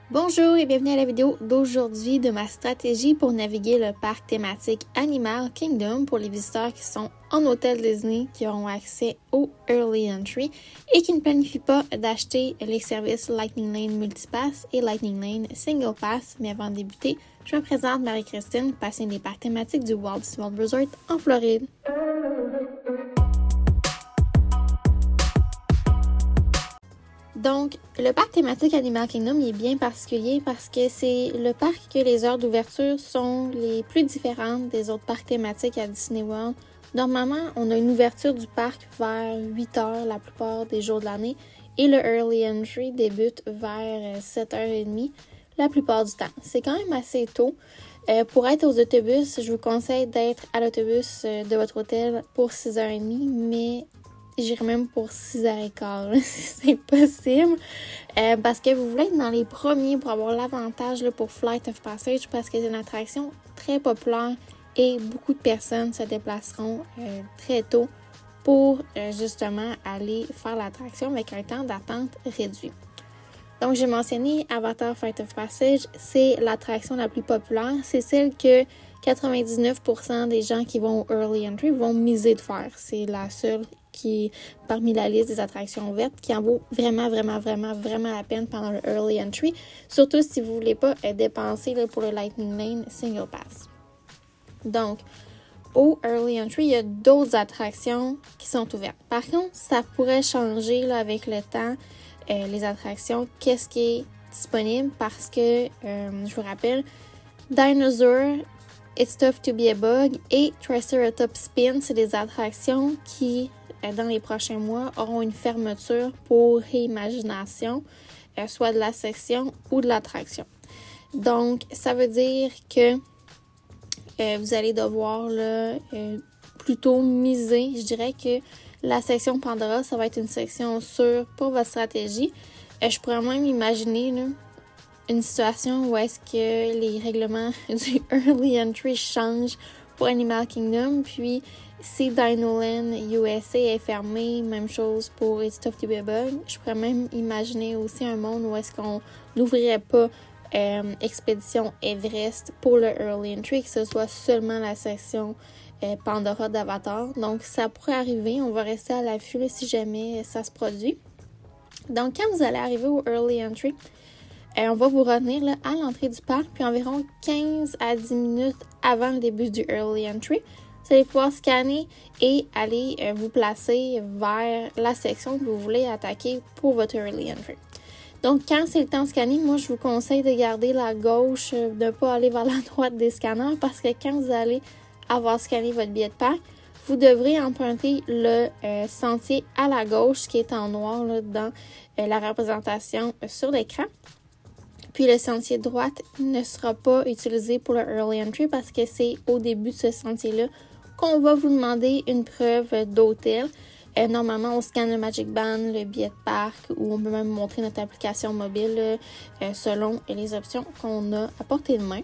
Bonjour et bienvenue à la vidéo d'aujourd'hui de ma stratégie pour naviguer le parc thématique Animal Kingdom pour les visiteurs qui sont en hôtel Disney, qui auront accès au Early Entry et qui ne planifient pas d'acheter les services Lightning Lane Multipass et Lightning Lane Single Pass. Mais avant de débuter, je me présente Marie-Christine, passionnée des parcs thématiques du Walt Disney World Resort en Floride. Donc, le parc thématique Animal Kingdom il est bien particulier parce que c'est le parc que les heures d'ouverture sont les plus différentes des autres parcs thématiques à Disney World. Normalement, on a une ouverture du parc vers 8 heures la plupart des jours de l'année et le Early Entry débute vers 7h30 la plupart du temps. C'est quand même assez tôt. Pour être aux autobus, je vous conseille d'être à l'autobus de votre hôtel pour 6h30, mais j'irai même pour 6h15, si c'est possible. Parce que vous voulez être dans les premiers pour avoir l'avantage là, pour Flight of Passage parce que c'est une attraction très populaire et beaucoup de personnes se déplaceront très tôt pour justement aller faire l'attraction avec un temps d'attente réduit. Donc, j'ai mentionné Avatar Flight of Passage, c'est l'attraction la plus populaire. C'est celle que 99% des gens qui vont au Early Entry vont miser de faire. C'est la seule qui, parmi la liste des attractions vertes, qui en vaut vraiment la peine pendant le Early Entry. Surtout si vous ne voulez pas dépenser là, pour le Lightning Lane Single Pass. Donc, au Early Entry, il y a d'autres attractions qui sont ouvertes. Par contre, ça pourrait changer là, avec le temps. Les attractions, qu'est-ce qui est disponible parce que, je vous rappelle, Dinosaur, It's Tough to be a Bug et Triceratops Spin, c'est des attractions qui, dans les prochains mois, auront une fermeture pour réimagination, soit de la section ou de l'attraction. Donc, ça veut dire que vous allez devoir là, plutôt miser, je dirais que la section Pandora, ça va être une section sûre pour votre stratégie. Je pourrais même imaginer là, une situation où est-ce que les règlements du Early Entry changent pour Animal Kingdom. Puis, si Dinoland USA est fermé, même chose pour It's Tough to be a Bug. Je pourrais même imaginer aussi un monde où est-ce qu'on n'ouvrirait pas Expédition Everest pour le Early Entry, que ce soit seulement la section Pandora d'Avatar. Donc, ça pourrait arriver. On va rester à l'affût là, si jamais ça se produit. Donc, quand vous allez arriver au Early Entry, on va vous retenir là, à l'entrée du parc, puis environ 15 à 10 minutes avant le début du Early Entry. Vous allez pouvoir scanner et aller vous placer vers la section que vous voulez attaquer pour votre Early Entry. Donc, quand c'est le temps de scanner, moi, je vous conseille de garder la gauche, de ne pas aller vers la droite des scanners parce que quand vous allez avoir scanné votre billet de parc, vous devrez emprunter le sentier à la gauche qui est en noir là, dans la représentation sur l'écran. Puis le sentier de droite ne sera pas utilisé pour le Early Entry parce que c'est au début de ce sentier-là qu'on va vous demander une preuve d'hôtel. Normalement, on scanne le Magic Band, le billet de parc ou on peut même montrer notre application mobile selon les options qu'on a à portée de main.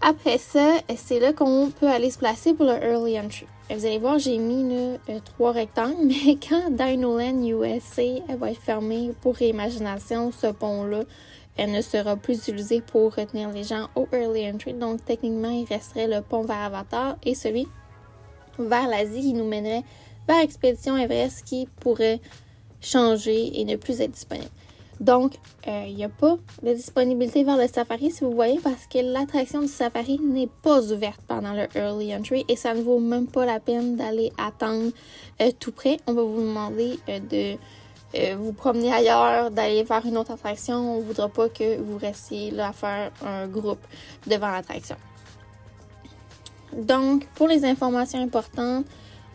Après ça, c'est là qu'on peut aller se placer pour le Early Entry. Vous allez voir, j'ai mis là, 3 rectangles, mais quand Dinoland USA va être fermé pour réimagination, ce pont-là ne sera plus utilisé pour retenir les gens au Early Entry. Donc, techniquement, il resterait le pont vers Avatar et celui vers l'Asie qui nous mènerait vers Expédition Everest qui pourrait changer et ne plus être disponible. Donc, il n'y a pas de disponibilité vers le safari, si vous voyez, parce que l'attraction du safari n'est pas ouverte pendant le Early Entry et ça ne vaut même pas la peine d'aller attendre tout près. On va vous demander de vous promener ailleurs, d'aller vers une autre attraction. On ne voudra pas que vous restiez là à faire un groupe devant l'attraction. Donc, pour les informations importantes,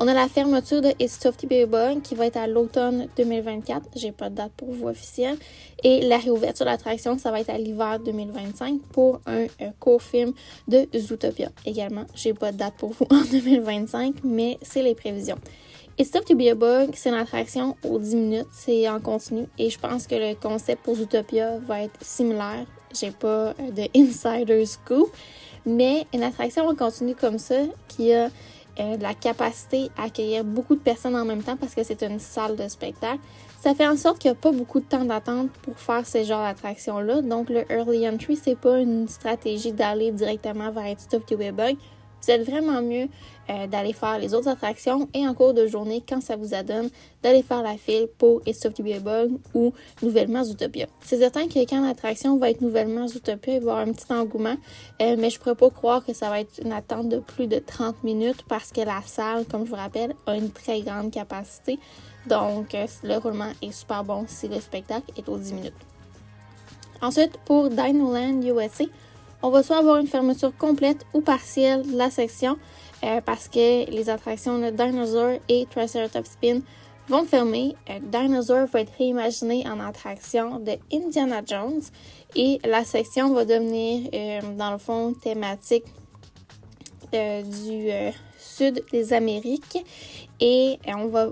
on a la fermeture de It's Tough to be a Bug qui va être à l'automne 2024. J'ai pas de date pour vous officielle. Et la réouverture de l'attraction, ça va être à l'hiver 2025 pour un court film de Zootopia. Également, j'ai pas de date pour vous en 2025, mais c'est les prévisions. It's Tough to be a Bug, c'est une attraction aux 10 minutes, c'est en continu. Et je pense que le concept pour Zootopia va être similaire. J'ai pas de insider scoop, mais une attraction en continu comme ça qui a de la capacité à accueillir beaucoup de personnes en même temps parce que c'est une salle de spectacle. Ça fait en sorte qu'il n'y a pas beaucoup de temps d'attente pour faire ces genres d'attractions-là. Donc, le Early Entry, c'est pas une stratégie d'aller directement vers It's Stuffed Bug. Vous êtes vraiment mieux d'aller faire les autres attractions et en cours de journée, quand ça vous adonne, d'aller faire la file pour It's Stuffed Bug ou nouvellement Zootopia. C'est certain que quand l'attraction va être nouvellement Zootopia, il va y avoir un petit engouement, mais je ne pourrais pas croire que ça va être une attente de plus de 30 minutes parce que la salle, comme je vous rappelle, a une très grande capacité. Donc, le roulement est super bon si le spectacle est aux 10 minutes. Ensuite, pour Dinoland USA, on va soit avoir une fermeture complète ou partielle de la section parce que les attractions de Dinosaur et Triceratops Spin vont fermer. Dinosaur va être réimaginé en attraction de Indiana Jones et la section va devenir, dans le fond, thématique du sud des Amériques et on va,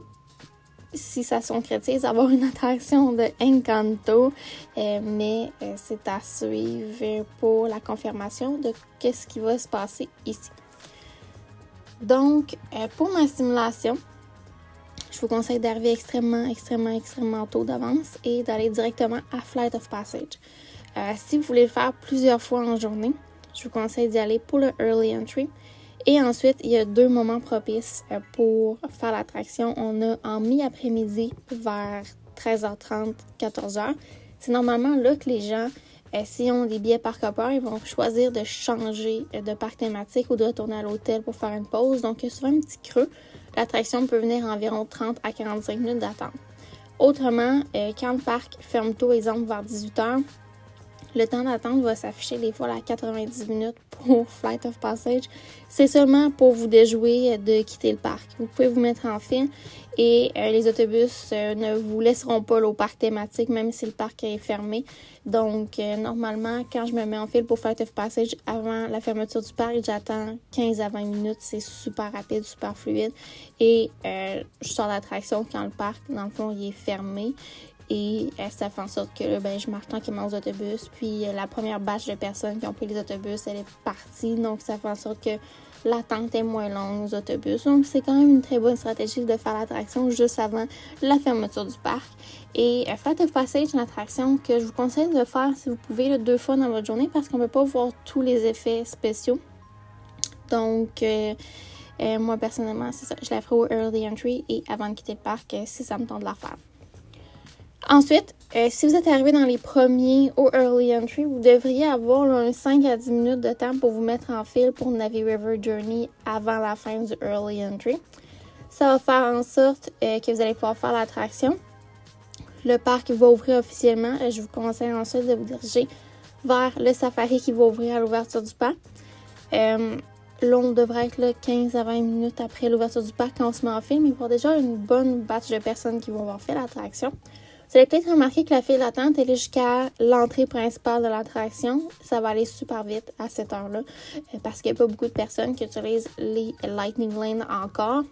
si ça se concrétise, avoir une attraction de Encanto, mais c'est à suivre pour la confirmation de ce qui va se passer ici. Donc, pour ma simulation, je vous conseille d'arriver extrêmement tôt d'avance et d'aller directement à Flight of Passage. Si vous voulez le faire plusieurs fois en journée, je vous conseille d'y aller pour le Early Entry. Et ensuite, il y a 2 moments propices pour faire l'attraction. On a en mi-après-midi vers 13h30, 14h. C'est normalement là que les gens, s'ils ont des billets parc hopper, ils vont choisir de changer de parc thématique ou de retourner à l'hôtel pour faire une pause. Donc, il y a souvent un petit creux. L'attraction peut venir environ 30 à 45 minutes d'attente. Autrement, quand le parc ferme tôt, exemple vers 18h, le temps d'attente va s'afficher des fois à 90 minutes pour Flight of Passage. C'est seulement pour vous déjouer de quitter le parc. Vous pouvez vous mettre en file et les autobus ne vous laisseront pas au parc thématique, même si le parc est fermé. Donc, normalement, quand je me mets en file pour Flight of Passage avant la fermeture du parc, j'attends 15 à 20 minutes. C'est super rapide, super fluide. Et je sors d'attraction quand le parc, dans le fond, il est fermé. Et ça fait en sorte que là, je marche tranquillement aux autobus. Puis la première batch de personnes qui ont pris les autobus, elle est partie. Donc ça fait en sorte que l'attente est moins longue aux autobus. Donc c'est quand même une très bonne stratégie de faire l'attraction juste avant la fermeture du parc. Et Flight of Passage, c'est une attraction que je vous conseille de faire si vous pouvez 2 fois dans votre journée parce qu'on ne peut pas voir tous les effets spéciaux. Donc moi personnellement, c'est ça. Je la ferai au Early Entry et avant de quitter le parc si ça me tente de la faire. Ensuite, si vous êtes arrivé dans les premiers au Early Entry, vous devriez avoir un 5 à 10 minutes de temps pour vous mettre en file pour Na'vi River Journey avant la fin du Early Entry. Ça va faire en sorte que vous allez pouvoir faire l'attraction. Le parc va ouvrir officiellement. Je vous conseille ensuite de vous diriger vers le safari qui va ouvrir à l'ouverture du parc. On devrait être là 15 à 20 minutes après l'ouverture du parc quand on se met en file, mais il va y avoir déjà une bonne batch de personnes qui vont avoir fait l'attraction. Vous allez peut-être remarquer que la file d'attente est jusqu'à l'entrée principale de l'attraction. Ça va aller super vite à cette heure-là parce qu'il n'y a pas beaucoup de personnes qui utilisent les Lightning Lane encore.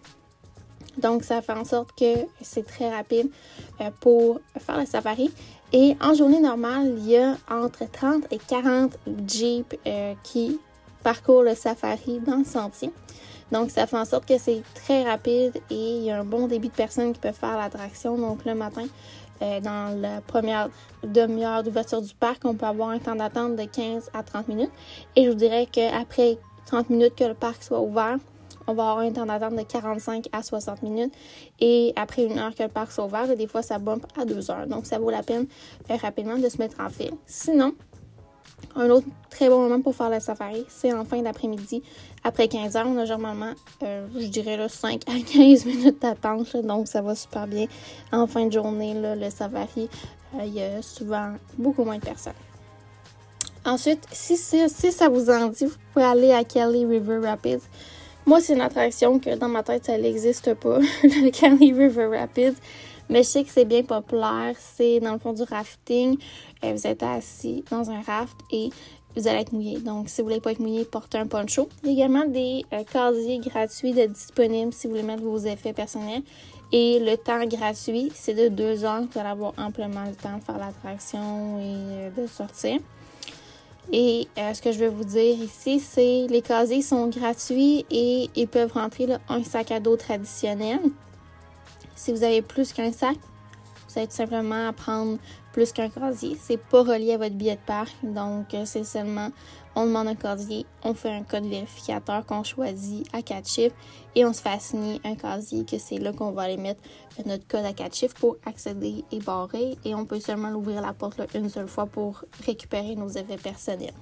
Donc, ça fait en sorte que c'est très rapide pour faire le safari. Et en journée normale, il y a entre 30 et 40 Jeeps qui parcourent le safari dans le sentier. Donc, ça fait en sorte que c'est très rapide et il y a un bon débit de personnes qui peuvent faire l'attraction. Donc, le matin, dans la première demi-heure d'ouverture du parc, on peut avoir un temps d'attente de 15 à 30 minutes. Et je vous dirais qu'après 30 minutes que le parc soit ouvert, on va avoir un temps d'attente de 45 à 60 minutes. Et après 1 heure que le parc soit ouvert, des fois, ça bump à 2 heures. Donc, ça vaut la peine rapidement de se mettre en file. Sinon, un autre très bon moment pour faire le safari, c'est en fin d'après-midi. Après 15 heures, on a généralement, je dirais, là, 5 à 15 minutes d'attente. Donc, ça va super bien. En fin de journée, là, le safari, il y a souvent beaucoup moins de personnes. Ensuite, si ça vous en dit, vous pouvez aller à Kelly River Rapids. Moi, c'est une attraction que dans ma tête, ça n'existe pas, le Kelly River Rapids. Mais je sais que c'est bien populaire. C'est dans le fond du rafting. Vous êtes assis dans un raft et vous allez être mouillé. Donc, si vous voulez pas être mouillé, portez un poncho. Il y a également des casiers gratuits disponibles si vous voulez mettre vos effets personnels. Et le temps gratuit, c'est de 2 heures. Vous allez avoir amplement le temps de faire l'attraction et de sortir. Et ce que je vais vous dire ici, c'est les casiers sont gratuits et ils peuvent rentrer là, un sac à dos traditionnel. Si vous avez plus qu'un sac, vous allez tout simplement à prendre plus qu'un casier. C'est pas relié à votre billet de parc, donc c'est seulement on demande un casier, on fait un code vérificateur qu'on choisit à 4 chiffres et on se fait assigner un casier que c'est là qu'on va aller mettre notre code à 4 chiffres pour accéder et barrer et on peut seulement l'ouvrir la porte là, une seule fois pour récupérer nos effets personnels.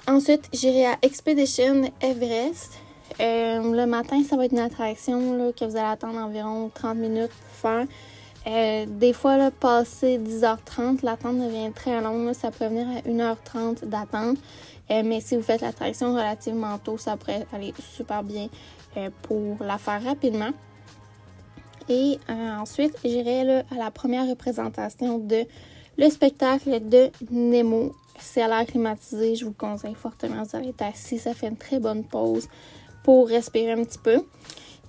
Ensuite, j'irai à Expedition Everest. Le matin, ça va être une attraction là, que vous allez attendre environ 30 minutes pour faire. Des fois, là, passé 10h30, l'attente devient très longue. Là, ça peut venir à 1h30 d'attente. Mais si vous faites l'attraction relativement tôt, ça pourrait aller super bien pour la faire rapidement. Et ensuite, j'irai là, à la première représentation de le spectacle de Nemo. C'est à l'air climatisé, je vous le conseille fortement. Vous allez être assis, ça fait une très bonne pause pour respirer un petit peu.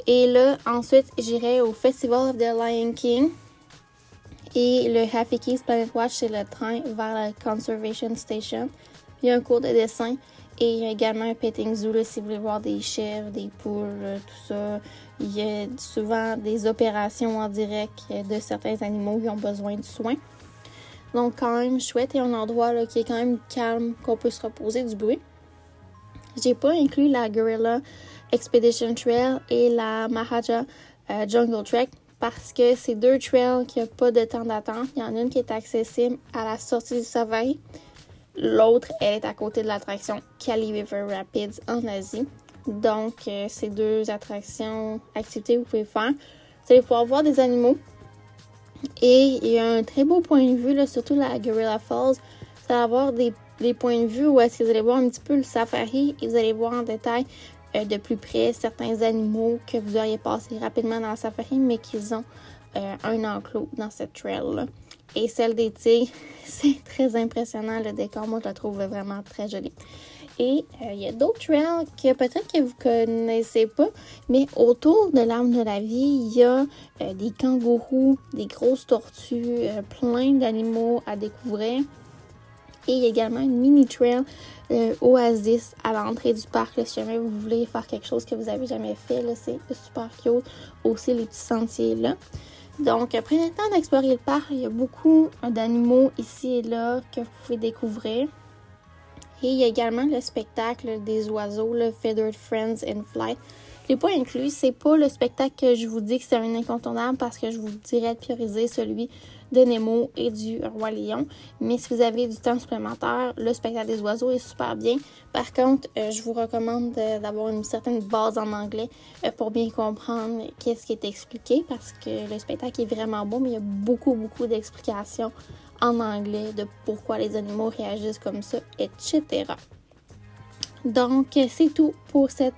Et là, ensuite, j'irai au Festival of the Lion King. Et le Happy Keys Planet Watch, c'est le train vers la Conservation Station. Il y a un cours de dessin et il y a également un petting zoo là, si vous voulez voir des chèvres, des poules, tout ça. Il y a souvent des opérations en direct de certains animaux qui ont besoin de soins. Donc quand même chouette et un endroit là, qui est quand même calme, qu'on peut se reposer du bruit. J'ai pas inclus la Gorilla Expedition Trail et la Mahaja Jungle Trek parce que c'est deux trails qui n'ont pas de temps d'attente. Il y en a une qui est accessible à la sortie du safari. L'autre, elle est à côté de l'attraction Kali River Rapids en Asie. Donc, c'est deux activités que vous pouvez faire. Vous allez pouvoir voir des animaux. Et il y a un très beau point de vue, là, surtout la Gorilla Falls. Vous allez avoir des points de vue où est-ce que vous allez voir un petit peu le safari et vous allez voir en détail de plus près certains animaux que vous auriez passé rapidement dans le safari, mais qu'ils ont un enclos dans cette trail-là. Et celle des tigres, c'est très impressionnant le décor. Moi, je la trouve vraiment très jolie. Et il y a d'autres trails que peut-être que vous ne connaissez pas, mais autour de l'arbre de la vie, il y a des kangourous, des grosses tortues, plein d'animaux à découvrir. Et il y a également une mini-trail Oasis à l'entrée du parc. Là, si jamais vous voulez faire quelque chose que vous n'avez jamais fait, c'est super cute. Aussi les petits sentiers là. Donc, prenez le temps d'explorer le parc. Il y a beaucoup d'animaux ici et là que vous pouvez découvrir. Et il y a également le spectacle des oiseaux, le Feathered Friends in Flight. Je ne l'ai pas inclus. C'est pas le spectacle que je vous dis que c'est un incontournable parce que je vous dirais de prioriser celui de Nemo et du Roi Lion. Mais si vous avez du temps supplémentaire, le spectacle des oiseaux est super bien. Par contre, je vous recommande d'avoir une certaine base en anglais pour bien comprendre qu'est-ce qui est expliqué parce que le spectacle est vraiment beau, mais il y a beaucoup d'explications en anglais de pourquoi les animaux réagissent comme ça, etc. Donc, c'est tout pour cette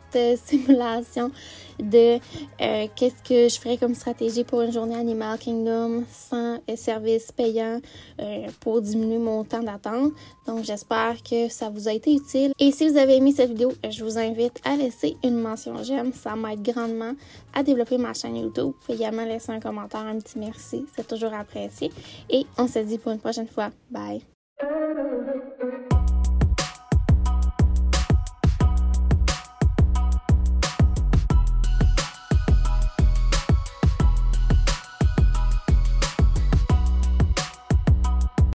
simulation de qu'est-ce que je ferais comme stratégie pour une journée Animal Kingdom sans service payant pour diminuer mon temps d'attente. Donc, j'espère que ça vous a été utile. Et si vous avez aimé cette vidéo, je vous invite à laisser une mention j'aime. Ça m'aide grandement à développer ma chaîne YouTube. Vous pouvez également laisser un commentaire, un petit merci. C'est toujours apprécié. Et on se dit pour une prochaine fois. Bye!